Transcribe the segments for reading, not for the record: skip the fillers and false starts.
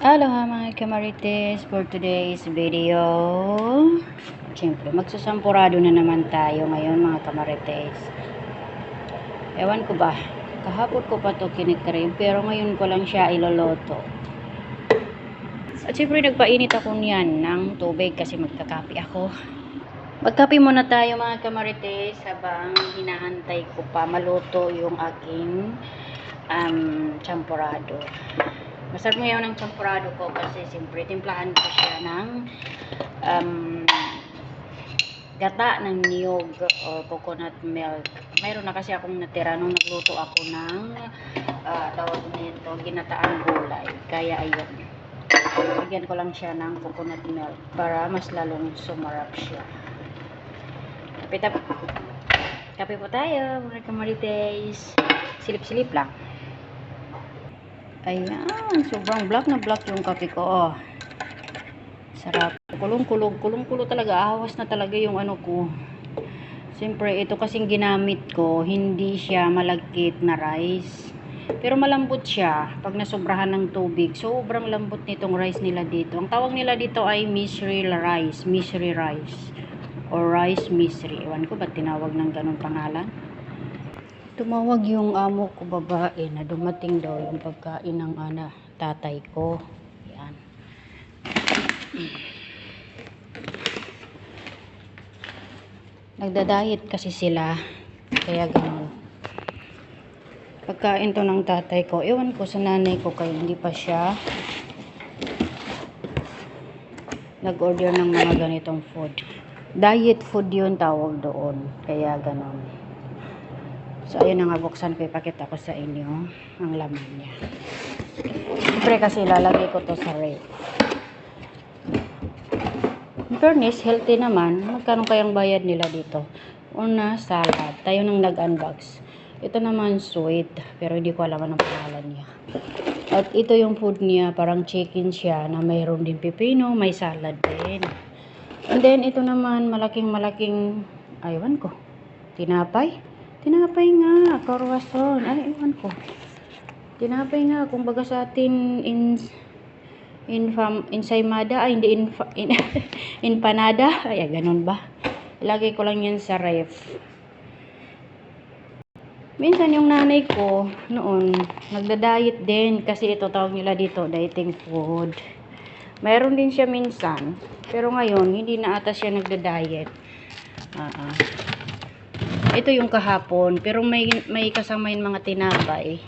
Hello mga kamarites, for today's video, siyempre magsasampurado na naman tayo ngayon mga kamarites. Ewan ko ba, kahapon ko pa to kinitrim pero ngayon ko lang siya iloloto. At siyempre nagpainit ako niyan ng tubig kasi magkakape ako. Magkape muna tayo mga kamarites habang hinahantay ko pa maluto yung aking champurado. Masarap mo yun ng champurado ko kasi siyempre timplahan ko siya ng gata ng niyog o coconut milk. Mayroon na kasi akong natira nung nagluto ako ng tawag nito, ginataang gulay. Kaya ayun, lagyan ko lang siya ng coconut milk para mas lalong sumarap siya. Kape po tayo mga kamarites. Silip-silip lang. Ayan, sobrang black na black yung kape ko. Oh. Sarap. Kulong-kulo talaga. Ahawas na talaga yung ano ko. Siyempre, ito kasing ginamit ko, hindi siya malagkit na rice. Pero malambot siya pag nasobrahan ng tubig. Sobrang lambot nitong rice nila dito. Ang tawag nila dito ay misri rice. Or rice misri. Ewan ko ba't tinawag ng ganun pangalan. Tumawag yung amo ko babae na dumating daw yung pagkain ng tatay ko. Yan. Nagda-diet kasi sila. Kaya ganun. Pagkain to ng tatay ko. Ewan ko sa nanay ko kaya hindi pa siya nag-order ng mga ganitong food. Diet food yun tawag doon. Kaya ganun. So, ayun na nga, buksan ko, ipakita ko sa inyo ang laman niya. Siyempre kasi lalagay ko to sa ref. In fairness, healthy naman. Magkano kayang bayad nila dito? Una, salad. Tayo nang nag-unbox. Ito naman, sweet. Pero hindi ko alam ang pangalan niya. At ito yung food niya, parang chicken siya na mayroon din pipino, may salad din. And then, ito naman, malaking, aywan ko, tinapay nga, croissant. Ay, ewan ko. Tinapay nga, kumbaga sa atin ensaymada, ay hindi empanada. Ay, ganun ba? Ilagay ko lang yan sa ref. Minsan yung nanay ko noon, nagda-diet din kasi ito tawag nila dito, dieting food. Mayroon din siya minsan, pero ngayon hindi na ata siya nagda-diet. Ito yung kahapon, pero may kasama yung mga tinapay.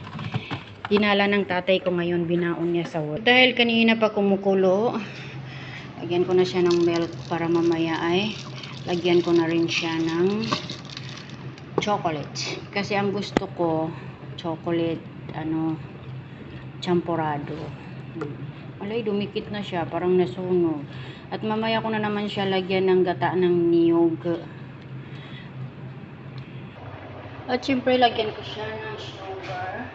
Dinala ng tatay ko ngayon, binaon niya sa wood. Dahil kanina pa kumukulo, lagyan ko na siya ng milk para mamaya ay lagyan ko na rin siya ng chocolate. Kasi ang gusto ko, chocolate, champurado. Alay, dumikit na siya, parang nasunog. At mamaya ko na naman siya lagyan ng gata ng niyog. At syempre, lagyan ko siya ng sugar.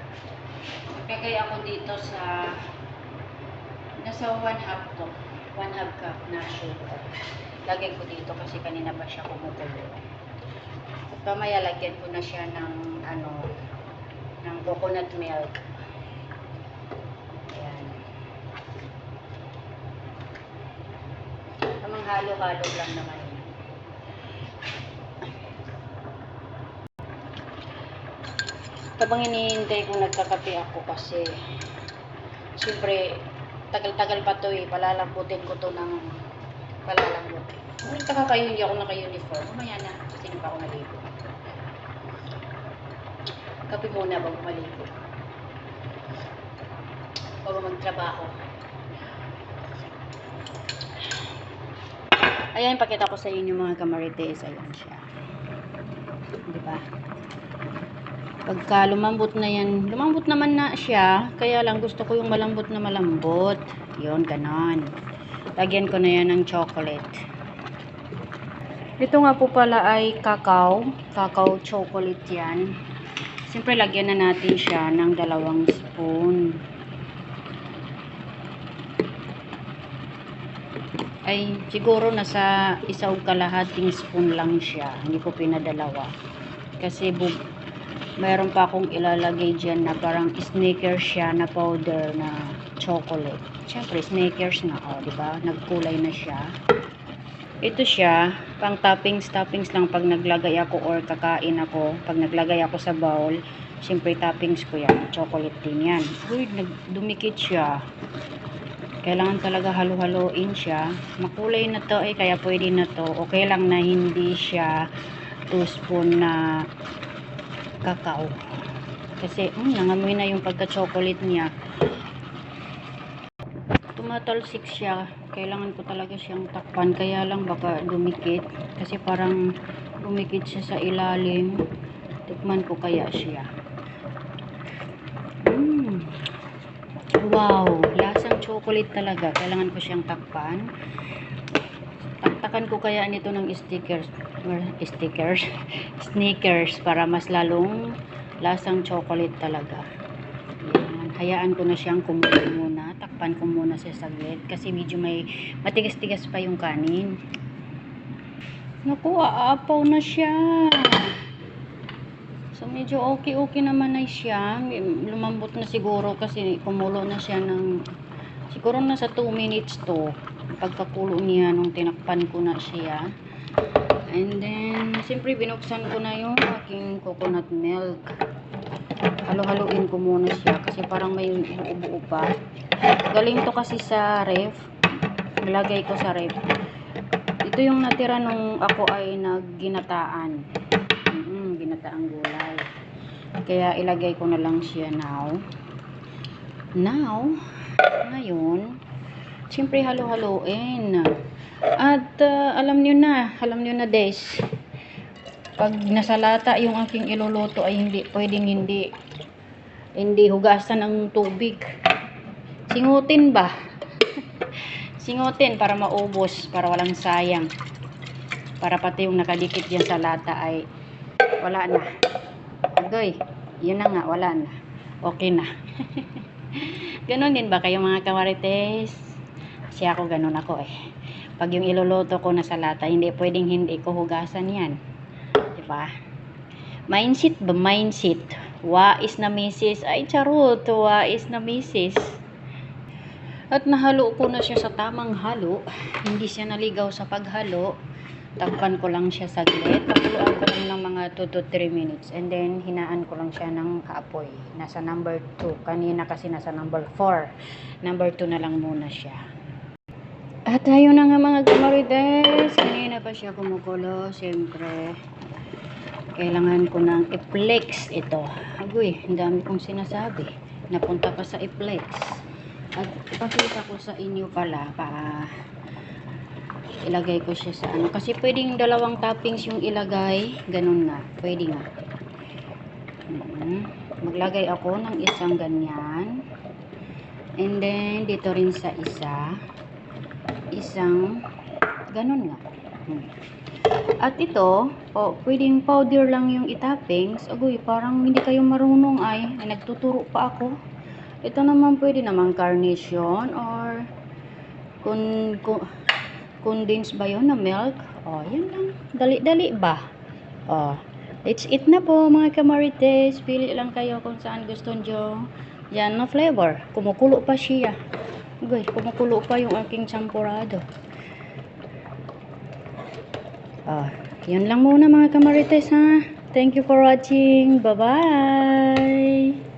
Magkakay ako dito sa nasa 1/2 to. 1/2 cup na sugar. Lagyan ko dito kasi kanina pa siya kumukulo. At pamaya, lagyan ko na siya ng ng coconut milk. Ayan. Tamang halo-halo lang naman. Habang hinihintay ko nagkakape ako kasi siyempre tagal-tagal pa to palalambutin ko to ng palalambutin. Nagkakape hindi ako naka-uniform. Mamaya na kasi hindi pa ako naligo. Kape muna bago maligo. Bago magtrabaho. Ayan, pakita ko sa inyo mga kamarites. Ayan siya. Diba? Pagka lumambot na yan, lumambot naman na siya, kaya lang gusto ko yung malambot na malambot. Yun, ganon. Lagyan ko na yan ng chocolate. Ito nga po pala ay cacao chocolate yan. Siyempre, lagyan na natin siya ng 2 spoon. Ay, siguro nasa 1.5 spoon lang siya. Hindi ko pinadalawa. Kasi mayroon pa akong ilalagay dyan na parang sneaker siya na powder na chocolate. Siyempre, Snickers na, diba? Nagkulay na siya. Ito siya, pang toppings lang pag naglagay ako or kakain ako. Pag naglagay ako sa bowl, siyempre toppings ko yan. Chocolate din yan. Uy, dumikit siya. Kailangan talaga halo-haloin siya. Makulay na to kaya pwede na to. Okay lang na hindi siya 2 spoon na kakao. Kasi, nangamoy na yung pagka-chocolate niya. Tumatalsik siya. Kailangan ko talaga siyang takpan. Kaya lang baka dumikit. Kasi parang dumikit siya sa ilalim. Tikman ko kaya siya. Wow, lasang chocolate talaga. Kailangan ko siyang takpan. Taktakan ko kaya nito ng Snickers para mas lalong lasang chocolate talaga. Yan. Hayaan ko na siyang kumulo muna. Takpan ko muna sa saglit kasi medyo may matigas-tigas pa yung kanin. Naku, aapaw na siya. So, medyo okay naman na siya. Lumambot na siguro kasi kumulo na siya ng siguro nasa 2 minutes to. Pagkakulo niya nung tinakpan ko na siya. And then, siyempre binuksan ko na yung aking coconut milk. Halo-haloin ko muna siya kasi parang may buo-buo pa. Galing to kasi sa ref. Nilagay ko sa ref. Ito yung natira nung ako ay nagginataan. Ginataang gulay. Kaya ilagay ko na lang siya now. Ngayon, siyempre halo-haloin. At alam nyo na guys, pag nasa lata yung aking iluluto ay hindi pwedeng hindi hugasan ng tubig. Singutin ba? Singutin para maubos, para walang sayang. Para pati yung nakadikit yan sa lata ay wala na. Agoy, yun na nga, wala na. Okay na. Ganon din ba kayo mga kamarites? Kasi ako ganon ako Pag yung iluluto ko na sa lata, hindi pwedeng hindi ko hugasan yan. Diba? Mindset ba? Mindset. Wais na misis. Ay, charot. Wais na misis. At nahalo ko na siya sa tamang halo. Hindi siya naligaw sa paghalo. Takpan ko lang siya saglit. Pakuluan ko lang ng mga 2 to 3 minutes. And then, hinaan ko lang siya ng kaapoy. Nasa number 2. Kanina kasi nasa number 4. Number 2 na lang muna siya. At ayun na nga mga kamarites. Kanina pa siya kumukulo. Siyempre, kailangan ko ng i-flex ito. Agoy, ang dami kong sinasabi. Napunta pa sa i-flex. At ipakita ko sa inyo pala ilagay ko siya sa kasi pwedeng dalawang toppings yung ilagay, ganun nga, pwede nga. Maglagay ako ng isang ganyan, and then dito rin sa isang ganun nga. At ito, pwedeng powder lang yung itoppings. Agoy, parang hindi kayo marunong ay nagtuturo pa ako. Ito naman pwede naman carnation or condensed ba yun na milk? Yan lang. Dali-dali ba? Let's eat na po mga kamarites. Pili lang kayo kung saan gusto nyo. Yan na flavor. Kumukulo pa siya. Uy, kumukulo pa yung aking champurado. Yun lang muna mga kamarites ha. Thank you for watching. Bye-bye.